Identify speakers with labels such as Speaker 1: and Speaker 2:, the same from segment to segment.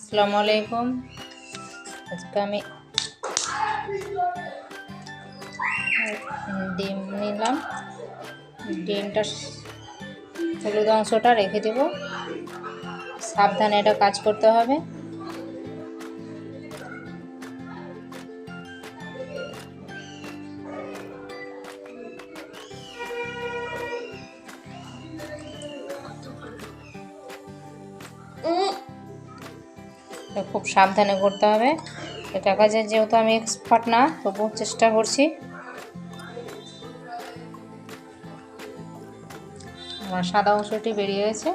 Speaker 1: আসসালামু আলাইকুম। আজকে আমি ডিম নিলাম। ডিমটা হলুদ অংশটা রেখে দেব। সাবধানে এটা কাজ করতে হবে। খুব সাবধানে করতে হবে। এটা কাজে যেহেতু আমি এক্সপার্ট না, তবুও চেষ্টা করছি। আমার সাদা অংশটি বেরিয়ে গেছে।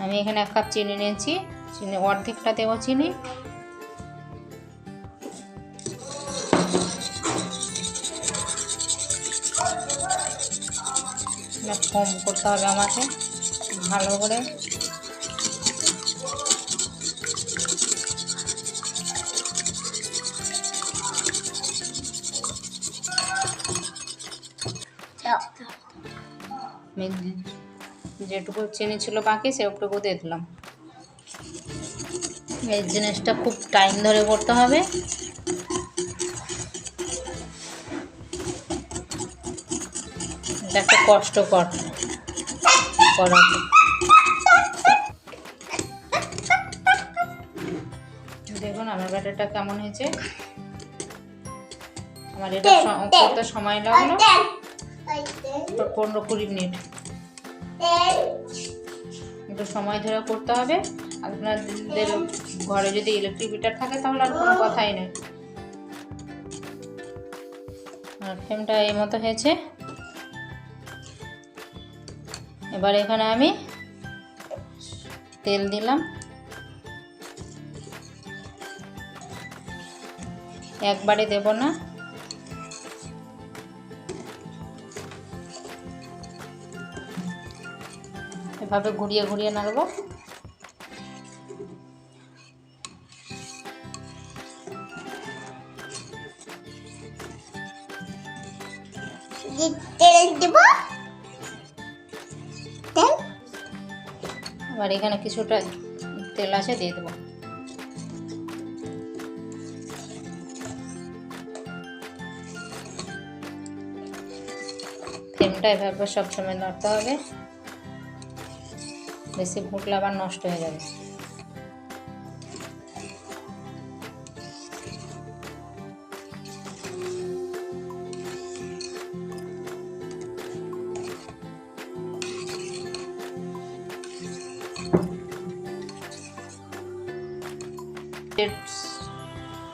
Speaker 1: আমি এখানে 1 কাপ চিনি নিয়েছি। চিনি অর্ধেকটা দেবো চিনি। কম করতে হবে আমাকে ভালো করে। যেটুকু চিনি ছিল বাকি সেটুকু দিয়ে দিলাম। এই জিনিসটা খুব টাইম ধরে করতে হবে। এটা একটা কষ্টকর করা। দেখুন আমার ব্যাটারটা কেমন হয়েছে। আমার এটা করতে সময় লাগলো 15-20 মিনিট। একটু সময় ধরে করতে হবে। আপনাদের ঘরে যদি ইলেকট্রিক বিটার থাকে তাহলে আর কোনো কথাই নেই। আর ফ্লেমটা এই মতো হয়েছে। এবার এখানে আমি তেল দিলাম। একবারে দেব না, এভাবে ঘুরিয়ে ঘুরিয়ে নাড়ব। আবার এখানে কিছুটা তেল আছে, দিয়ে দেবো। ফ্লেমটা এভাবে সবসময় নাড়তে হবে, বেশি ফুটলে আবার নষ্ট হয়ে যাবে।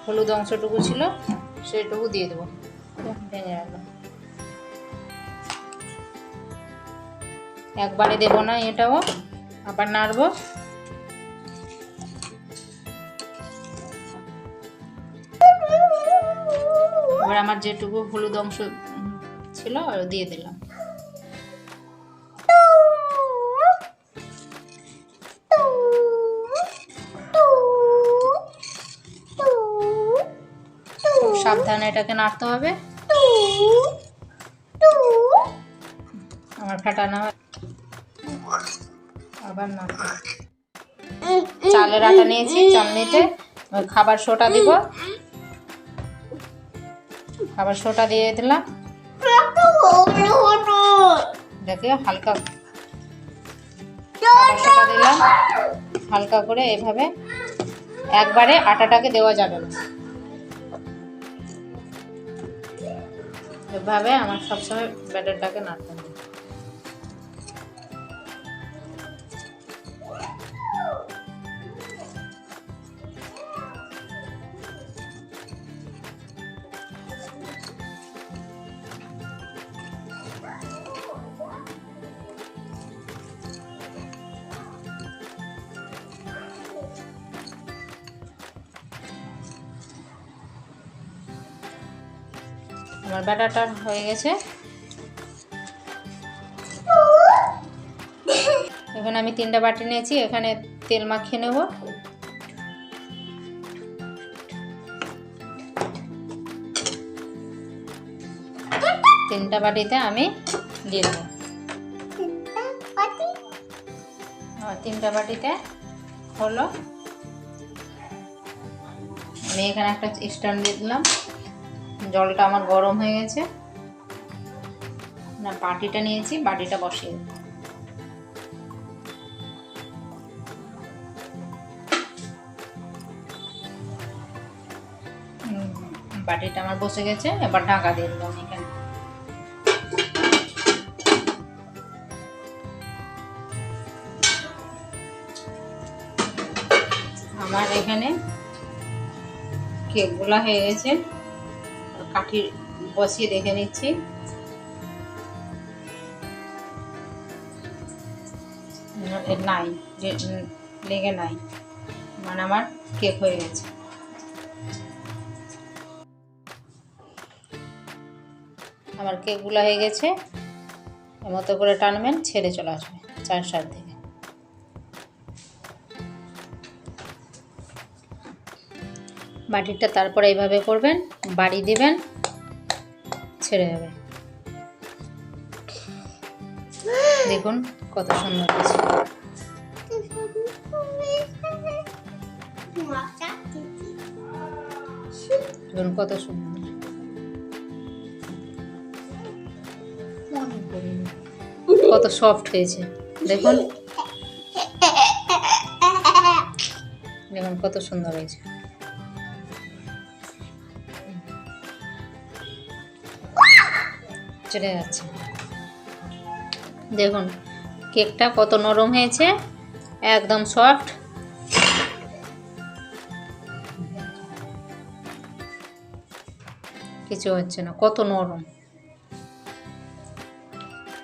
Speaker 1: হলুদ অংশটুকু ছিল সেটুকু দিয়ে দেবো। ভেঙে গেল। একবারে দেব না, এটাও আবার নাড়বো। এবার আমার যেটুকু হলুদ অংশ ছিল দিয়ে দিলাম। সাবধানে এটাকে নাড়তে হবে। আমার ফাটানো হয় আবার নাড়তে হবে। চালের আটা নিয়েছি চালনিতে। খাবার সোডা দিব। খাবার সোডা দিয়ে দিলাম। এটাকে হালকা খাবার সোডা দিলাম। হালকা করে এভাবে, একবারে আটাটাকে দেওয়া যাবে না। এভাবে আমার সবসময় ব্যাটারটাকে নাড়তে হবে। আমার ব্যাটারটা হয়ে গেছে। এখানে আমি 3টা বাটি নিয়েছি। এখানে তেল মাখিয়ে নেব। তিনটা বাটিতে আমি দিয়ে দেবো। আমার 3টা বাটিতে হলো। আমি এখানে একটা স্ট্যান্ড দিয়ে দিলাম। জলটা আমার গরম হয়ে গেছে। না, বাটিটা নিয়েছি, বাটিটা বসিয়ে দিই। বাটিটা আমার বসে গেছে, এবার ঢাকা দিয়ে দিলাম এখানে। আমার এখানে কেকগুলা হয়ে গেছে, কাঠি বসিয়ে দেখে নিচ্ছি। নাই, লেগে নাই, মানে আমার কেক হয়ে গেছে। আমার কেকগুলো হয়ে গেছে। এর মতো করে টানবেন, ছেড়ে চলে আসবে 4 সাইড থেকে। বাটিটা তারপরে এইভাবে করবেন, বাড়ি দিবেন, ছেড়ে যাবে। দেখুন কত সুন্দর হয়েছে। দেখুন কত সুন্দর, কত সফট হয়েছে। দেখুন দেখুন কত সুন্দর হয়েছে। চলে যাচ্ছে। দেখুন কেকটা কত নরম হয়েছে, একদম সফট। কিছু হচ্ছে না, কত নরম।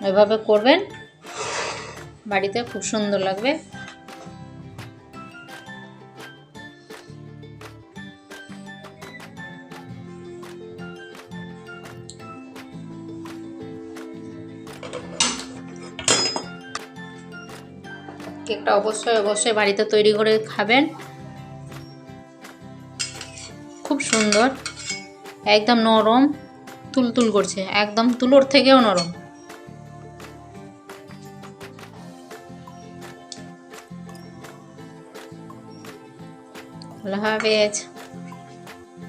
Speaker 1: এভাবে করবেন, বাড়িতে খুব সুন্দর লাগবে। কেকটা অবশ্যই বাড়িতে তৈরি করে খাবেন। খুব সুন্দর, একদম নরম, তুলতুল করছে, একদম তুলোর থেকেও নরম। আল্লাহ হাফেজ।